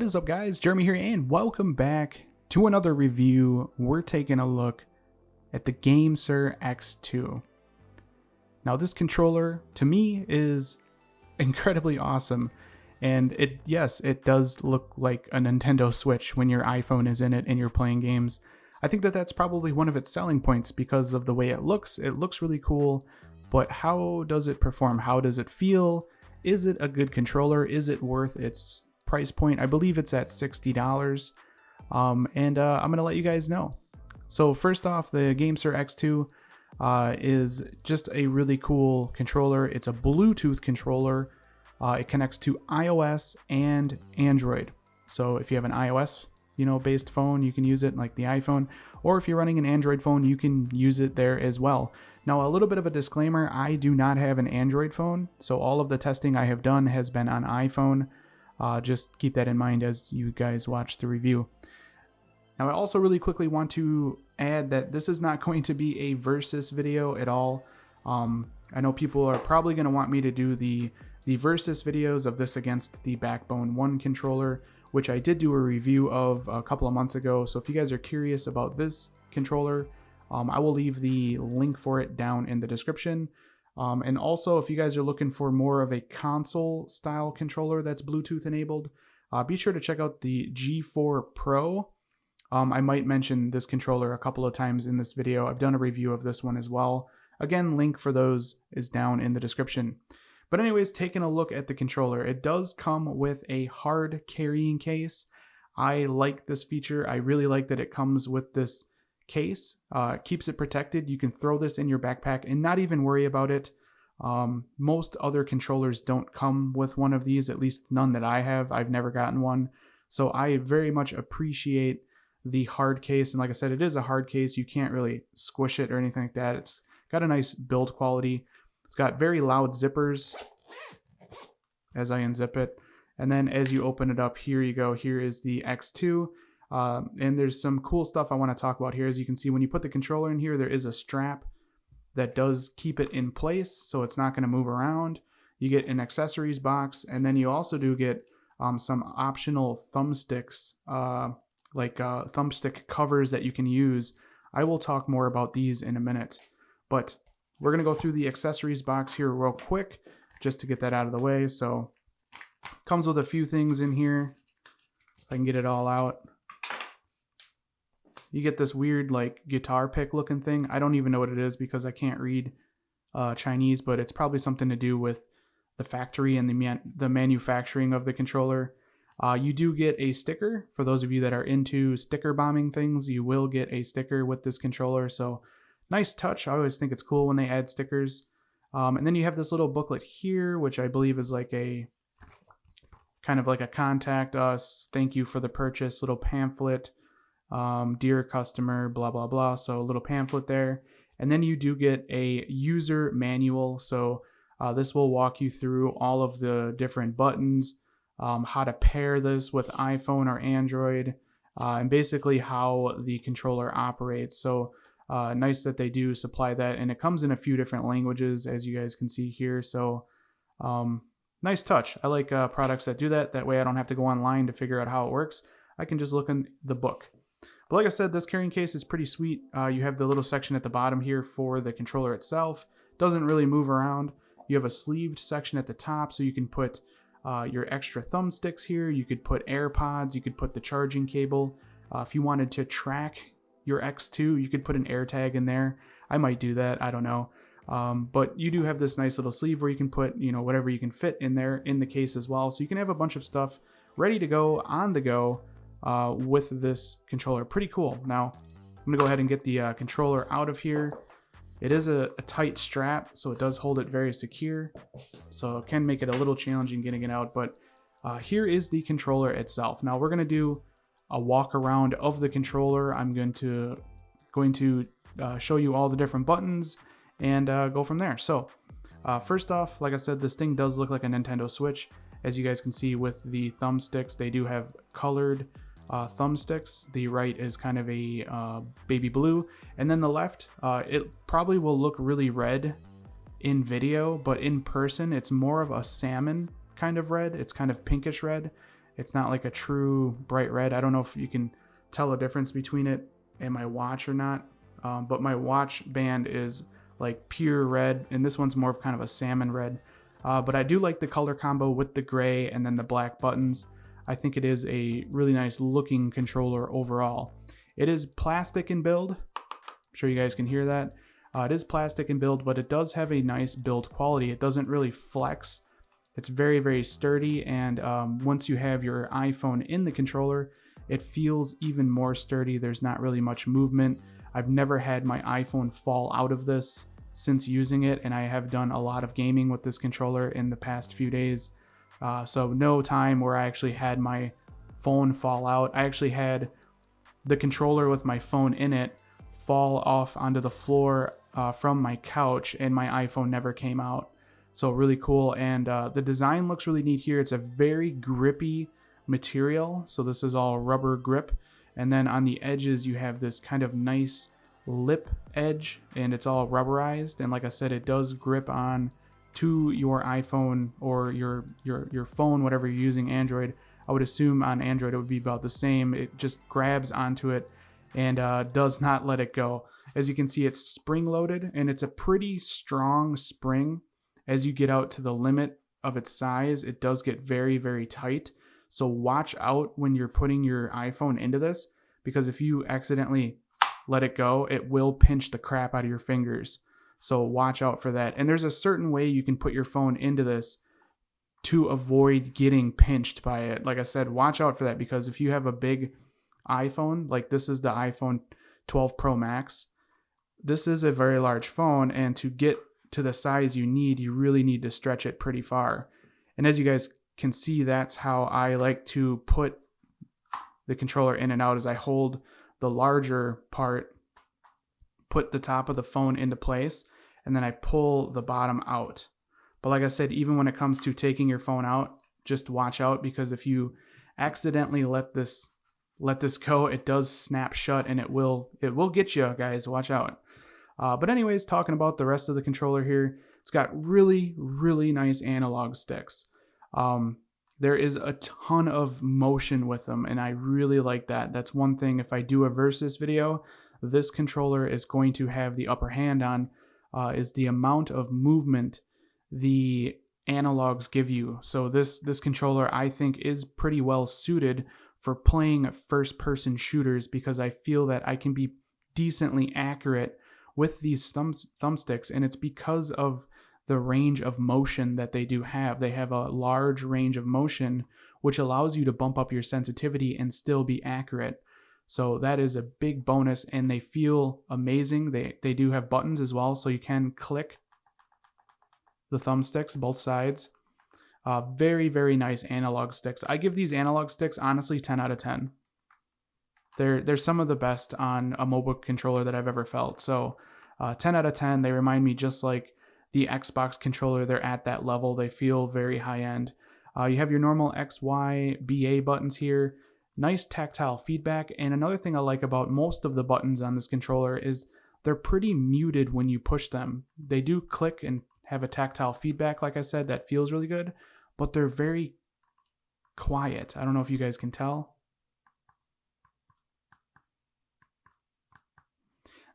What is up, guys? Jeremy here, and welcome back to another review. We're taking a look at the Gamesir X2. Now, this controller, to me, is incredibly awesome, and it does look like a Nintendo Switch when your iPhone is in it and you're playing games. I think that that's probably one of its selling points because of the way it looks. It looks really cool, but how does it perform? How does it feel? Is it a good controller? Is it worth its price point? I believe it's at $60, and I'm gonna let you guys know. So first off, the Gamesir X2 is just a really cool controller. It's a Bluetooth controller. It connects to iOS and Android. So if you have an iOS based phone, you can use it like the iPhone, or if you're running an Android phone, you can use it there as well. Now, a little bit of a disclaimer, I do not have an Android phone, so all of the testing I have done has been on iPhone. Just keep that in mind as you guys watch the review. Now, I also really quickly want to add that this is not going to be a versus video at all. I know people are probably going to want me to do the versus videos of this against the Backbone 1 controller, which I did do a review of a couple of months ago. So if you guys are curious about this controller, I will leave the link for it down in the description. And also, if you guys are looking for more of a console style controller that's Bluetooth enabled, be sure to check out the G4 Pro. I might mention this controller a couple of times in this video. I've done a review of this one as well. Again, link for those is down in the description. But anyways, taking a look at the controller, it does come with a hard carrying case. I like this feature. I really like that it comes with this case. It keeps it protected. You can throw this in your backpack and not even worry about it. Most other controllers don't come with one of these, at least none that I have. I've never gotten one. So I very much appreciate the hard case. And like I said, it is a hard case. You can't really squish it or anything like that. It's got a nice build quality. It's got very loud zippers as I unzip it. And then as you open it up, here you go. Here is the X2. And there's some cool stuff I want to talk about here. As you can see, when you put the controller in here, there is a strap that does keep it in place, so it's not going to move around. You get an accessories box, and then you also do get some optional thumbsticks, like thumbstick covers that you can use. I will talk more about these in a minute, but we're going to go through the accessories box here real quick just to get that out of the way. So comes with a few things in here. If I can get it all out. You get this weird like guitar pick looking thing. I don't even know what it is because I can't read Chinese, but it's probably something to do with the factory and the manufacturing of the controller. You do get a sticker. For those of you that are into sticker bombing things, you will get a sticker with this controller. So nice touch. I always think it's cool when they add stickers. And then you have this little booklet here, which I believe is like a kind of like a contact us, thank you for the purchase, little pamphlet. Dear customer, blah, blah, blah. So a little pamphlet there. And then you do get a user manual. So this will walk you through all of the different buttons, how to pair this with iPhone or Android, and basically how the controller operates. So nice that they do supply that. And it comes in a few different languages, as you guys can see here. So nice touch. I like products that do that. That way I don't have to go online to figure out how it works. I can just look in the book. But like I said, this carrying case is pretty sweet. You have the little section at the bottom here for the controller itself. Doesn't really move around. You have a sleeved section at the top, so you can put your extra thumbsticks here. You could put AirPods. You could put the charging cable. If you wanted to track your X2, you could put an AirTag in there. I might do that. I don't know. But you do have this nice little sleeve where you can put whatever you can fit in there in the case as well. So you can have a bunch of stuff ready to go on the go. With this controller. Pretty cool. Now, I'm going to go ahead and get the controller out of here. It is a tight strap, so it does hold it very secure. So it can make it a little challenging getting it out, but here is the controller itself. Now, we're going to do a walk around of the controller. I'm going to show you all the different buttons and go from there. So, first off, like I said, this thing does look like a Nintendo Switch. As you guys can see with the thumbsticks, they do have colored thumbsticks. The right is kind of a baby blue, and then the left, it probably will look really red in video, but in person it's more of a salmon kind of red. It's kind of pinkish red, It's not like a true bright red. I don't know if you can tell a difference between it and my watch or not, but my watch band is like pure red, and this one's more of kind of a salmon red. But I do like the color combo with the gray and then the black buttons. I think it is a really nice looking controller overall. It is plastic in build. I'm sure you guys can hear that. It is plastic in build, but it does have a nice build quality. It doesn't really flex. It's very, very sturdy, and once you have your iPhone in the controller, it feels even more sturdy. There's not really much movement. I've never had my iPhone fall out of this since using it, and I have done a lot of gaming with this controller in the past few days. So no time where I actually had my phone fall out. I actually had the controller with my phone in it fall off onto the floor from my couch, and my iPhone never came out. So really cool, and the design looks really neat here. It's a very grippy material, so this is all rubber grip, and then on the edges you have this kind of nice lip edge, and it's all rubberized, and like I said, it does grip on to your iPhone or your phone, whatever you're using. Android, I would assume on Android it would be about the same. It just grabs onto it and does not let it go. As you can see, it's spring loaded, and it's a pretty strong spring. As you get out to the limit of its size, it does get very, very tight. So watch out when you're putting your iPhone into this, because if you accidentally let it go, it will pinch the crap out of your fingers. So watch out for that. And there's a certain way you can put your phone into this to avoid getting pinched by it. Like I said, watch out for that, because if you have a big iPhone, like this is the iPhone 12 Pro Max, this is a very large phone, and to get to the size you need, you really need to stretch it pretty far. And as you guys can see, that's how I like to put the controller in and out, is I hold the larger part, put the top of the phone into place, and then I pull the bottom out. But like I said, even when it comes to taking your phone out, just watch out, because if you accidentally let this go, it does snap shut, and it will get you, guys. Watch out. But anyways, talking about the rest of the controller here, it's got really, really nice analog sticks. There is a ton of motion with them, and I really like that. That's one thing, if I do a versus video, this controller is going to have the upper hand on, is the amount of movement the analogs give you. So this controller, I think, is pretty well suited for playing first-person shooters, because I feel that I can be decently accurate with these thumbsticks, and it's because of the range of motion that they do have. They have a large range of motion, which allows you to bump up your sensitivity and still be accurate. So that is a big bonus, and they feel amazing. They do have buttons as well, so you can click the thumbsticks, both sides. Very, very nice analog sticks. I give these analog sticks, honestly, 10 out of 10. They're some of the best on a mobile controller that I've ever felt. So 10 out of 10. They remind me just like the Xbox controller. They're at that level. They feel very high end. You have your normal X, Y, BA buttons here. Nice tactile feedback. And another thing I like about most of the buttons on this controller is they're pretty muted when you push them. They do click and have a tactile feedback, like I said, that feels really good, but they're very quiet. I don't know if you guys can tell.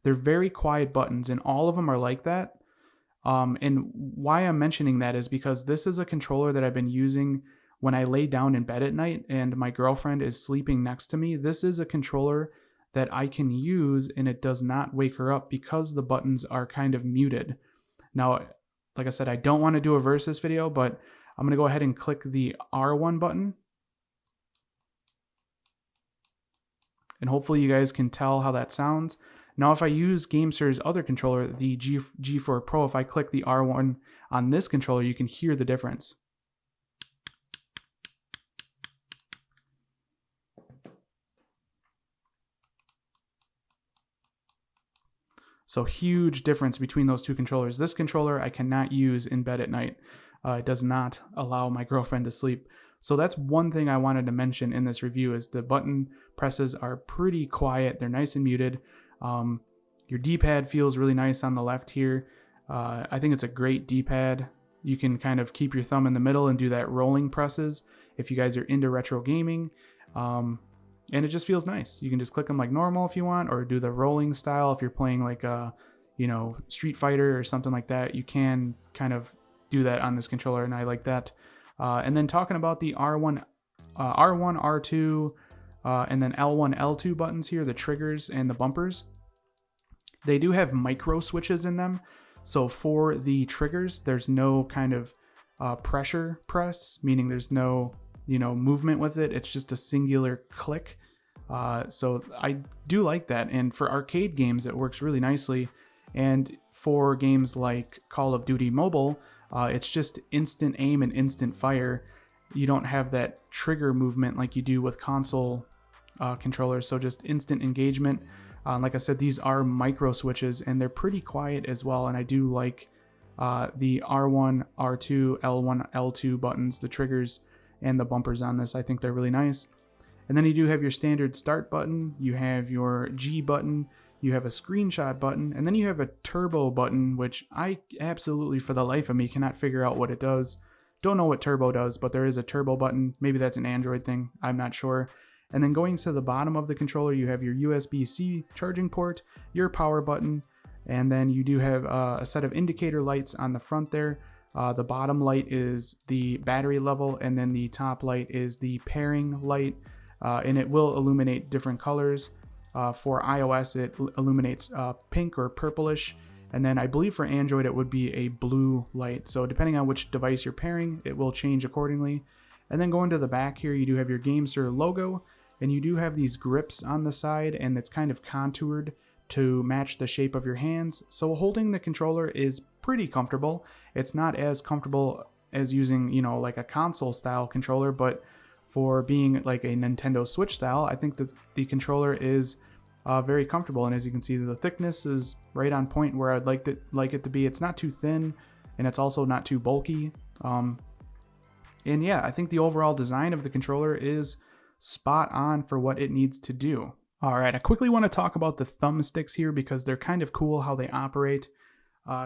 They're very quiet buttons, and all of them are like that. And why I'm mentioning that is because this is a controller that I've been using when I lay down in bed at night and my girlfriend is sleeping next to me. This is a controller that I can use, and it does not wake her up because the buttons are kind of muted. Now, like I said, I don't want to do a versus video, but I'm going to go ahead and click the R1 button. And hopefully you guys can tell how that sounds. Now, if I use Gamesir's other controller, the G4 Pro, if I click the R1 on this controller, you can hear the difference. So huge difference between those two controllers. This controller I cannot use in bed at night. It does not allow my girlfriend to sleep. So that's one thing I wanted to mention in this review, is the button presses are pretty quiet. They're nice and muted. Your D-pad feels really nice on the left here. I think it's a great D-pad. You can kind of keep your thumb in the middle and do that rolling presses. if you guys are into retro gaming. And it just feels nice. You can just click them like normal if you want, or do the rolling style if you're playing like a, you know, Street Fighter or something like that. You can kind of do that on this controller, and I like that. And then talking about the R1, R2, and then L1, L2 buttons here, the triggers and the bumpers, they do have micro switches in them. So for the triggers, there's no kind of pressure press, meaning there's no, you know, movement with it. It's just a singular click. So I do like that. And for arcade games, it works really nicely. And for games like Call of Duty Mobile, it's just instant aim and instant fire. You don't have that trigger movement like you do with console controllers. So just instant engagement. Like I said, these are micro switches and they're pretty quiet as well. And I do like the R1, R2, L1, L2 buttons, the triggers and the bumpers on this. I think they're really nice. And then you do have your standard start button. You have your G button. You have a screenshot button. And then you have a turbo button, which I absolutely, for the life of me, cannot figure out what it does. Don't know what turbo does, but there is a turbo button. Maybe that's an Android thing. I'm not sure. And then going to the bottom of the controller, you have your USB-C charging port, your power button, and then you do have a set of indicator lights on the front there. The bottom light is the battery level, and then the top light is the pairing light, and it will illuminate different colors. For iOS, it illuminates pink or purplish, and then I believe for Android, it would be a blue light. So depending on which device you're pairing, it will change accordingly. And then going to the back here, you do have your Gamesir logo, and you do have these grips on the side, and it's kind of contoured to match the shape of your hands. So holding the controller is pretty comfortable. It's not as comfortable as using, you know, like a console style controller, but for being like a Nintendo Switch style, I think that the controller is very comfortable. And as you can see, the thickness is right on point where I'd like it to be. It's not too thin, and it's also not too bulky. And yeah, I think the overall design of the controller is spot on for what it needs to do. All right, I quickly want to talk about the thumbsticks here because they're kind of cool how they operate.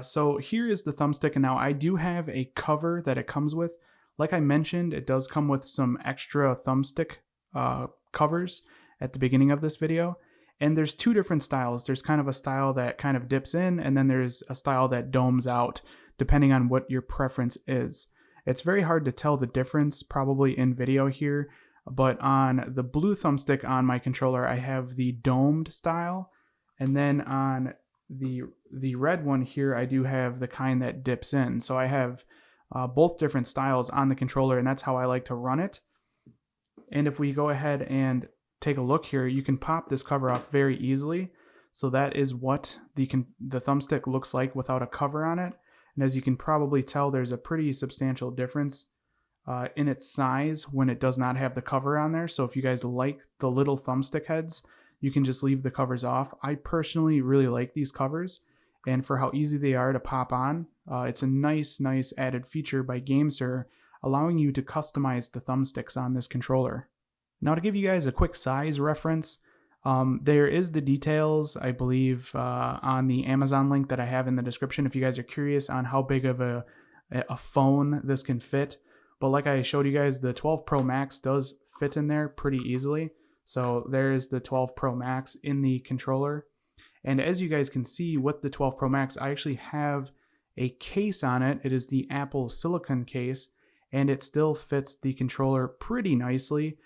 So here is the thumbstick, and now I do have a cover that it comes with. Like I mentioned, it does come with some extra thumbstick covers at the beginning of this video. And there's two different styles. There's kind of a style that kind of dips in, and then there's a style that domes out, depending on what your preference is. It's very hard to tell the difference probably in video here, but on the blue thumbstick on my controller, I have the domed style. And then on the red one here, I do have the kind that dips in. So I have both different styles on the controller, and that's how I like to run it. And if we go ahead and take a look here, you can pop this cover off very easily. So that is what the thumbstick looks like without a cover on it. And as you can probably tell, there's a pretty substantial difference in its size when it does not have the cover on there. So if you guys like the little thumbstick heads, you can just leave the covers off. I personally really like these covers, and for how easy they are to pop on, it's a nice added feature by Gamesir, allowing you to customize the thumbsticks on this controller. Now to give you guys a quick size reference, there is the details, I believe, on the Amazon link that I have in the description if you guys are curious on how big of a phone this can fit. But like I showed you guys, the 12 Pro Max does fit in there pretty easily. So there's the 12 Pro Max in the controller. And as you guys can see with the 12 Pro Max, I actually have a case on it. It is the Apple silicone case, and it still fits the controller pretty nicely.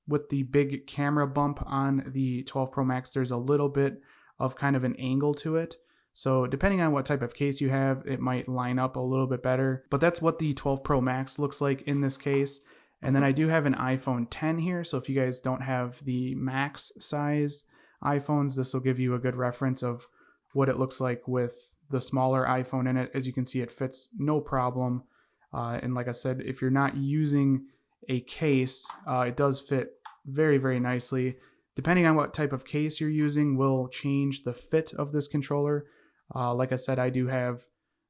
With the big camera bump on the 12 Pro Max, there's a little bit of kind of an angle to it. So depending on what type of case you have, it might line up a little bit better. But that's what the 12 Pro Max looks like in this case. And then I do have an iPhone 10 here. So if you guys don't have the max size iPhones, this will give you a good reference of what it looks like with the smaller iPhone in it. As you can see, it fits no problem. And like I said, if you're not using a case, it does fit very nicely. Depending on what type of case you're using will change the fit of this controller. Like I said, I do have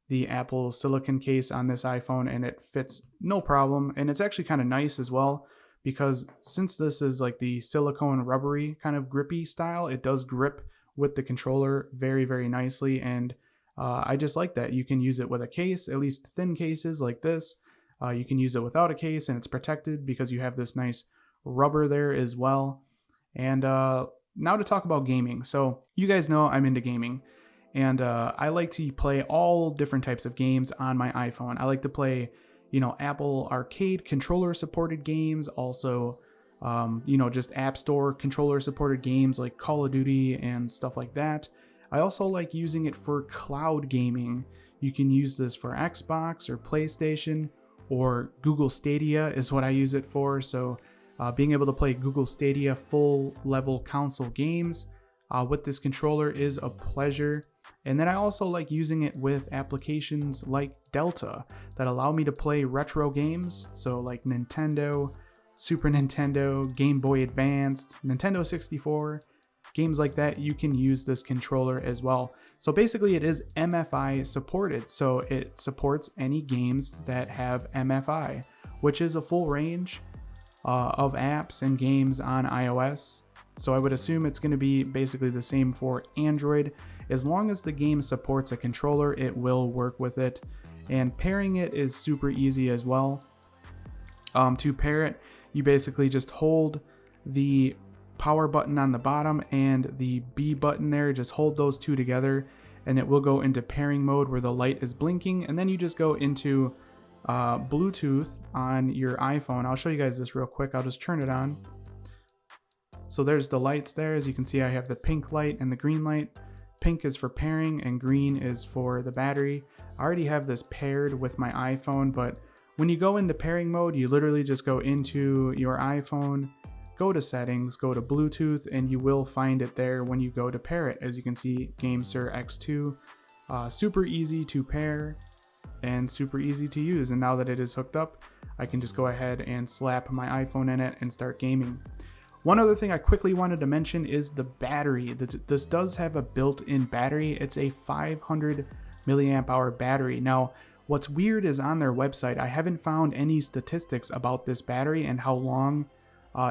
the Apple silicone case on this iPhone, and it fits no problem. And it's actually kind of nice as well, because since this is like the silicone rubbery kind of grippy style, it does grip with the controller very nicely. And I just like that. You can use it with a case, at least thin cases like this. You can use it without a case, and it's protected because you have this nice rubber there as well. And now to talk about gaming. So you guys know I'm into gaming, and I like to play all different types of games on my iPhone. I like to play, Apple Arcade controller supported games, also, just App Store controller supported games like Call of Duty and stuff like that. I also like using it for cloud gaming. You can use this for Xbox or PlayStation, or Google Stadia is what I use it for. So being able to play Google Stadia full level console games with this controller is a pleasure. And then I also like using it with applications like Delta that allow me to play retro games. So like Nintendo, Super Nintendo, Game Boy Advanced, Nintendo 64, games like that, you can use this controller as well. So basically it is MFI supported. So it supports any games that have MFI, which is a full range of apps and games on iOS. So I would assume it's going to be basically the same for Android. As long as the game supports a controller, it will work with it. And pairing it is super easy as well. To pair it, you basically just hold the power button on the bottom and the B button there, just hold those two together and it will go into pairing mode where the light is blinking, and then you just go into Bluetooth on your iPhone. I'll show you guys this real quick. I'll just turn it on. So there's the lights there. As you can see, I have the pink light and the green light. Pink is for pairing and green is for the battery. I already have this paired with my iPhone, but when you go into pairing mode, you literally just go into your iPhone, go to settings, go to Bluetooth, and you will find it there when you go to pair it. As you can see, Gamesir X2, super easy to pair and super easy to use. And now that it is hooked up, I can just go ahead and slap my iPhone in it and start gaming. One other thing I quickly wanted to mention is the battery. This does have a built-in battery. It's a 500 milliamp hour battery. Now, what's weird is on their website, I haven't found any statistics about this battery and how long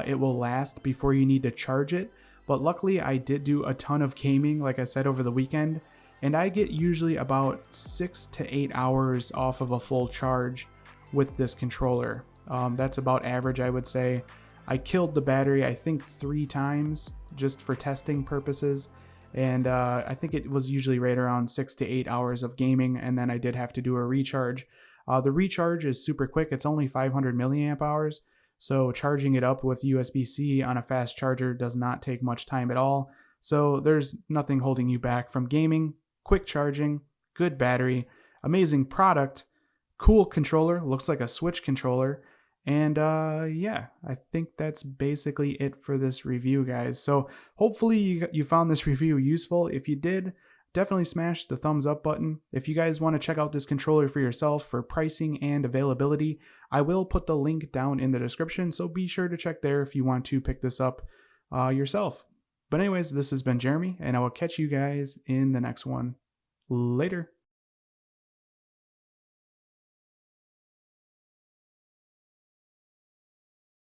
it will last before you need to charge it. But luckily, I did do a ton of gaming, like I said, over the weekend, and I get usually about 6 to 8 hours off of a full charge with this controller. That's about average, I would say. I killed the battery, I think 3 times just for testing purposes. And I think it was usually right around 6 to 8 hours of gaming. And then I did have to do a recharge. The recharge is super quick. It's only 500 milliamp hours. So charging it up with USB-C on a fast charger does not take much time at all. So there's nothing holding you back from gaming. Quick charging, good battery, amazing product, cool controller, looks like a Switch controller. And yeah, I think that's basically it for this review, guys. So hopefully you found this review useful. If you did, definitely smash the thumbs up button. If you guys want to check out this controller for yourself for pricing and availability, I will put the link down in the description. So be sure to check there if you want to pick this up yourself. But anyways, this has been Jeremy, and I will catch you guys in the next one. Later.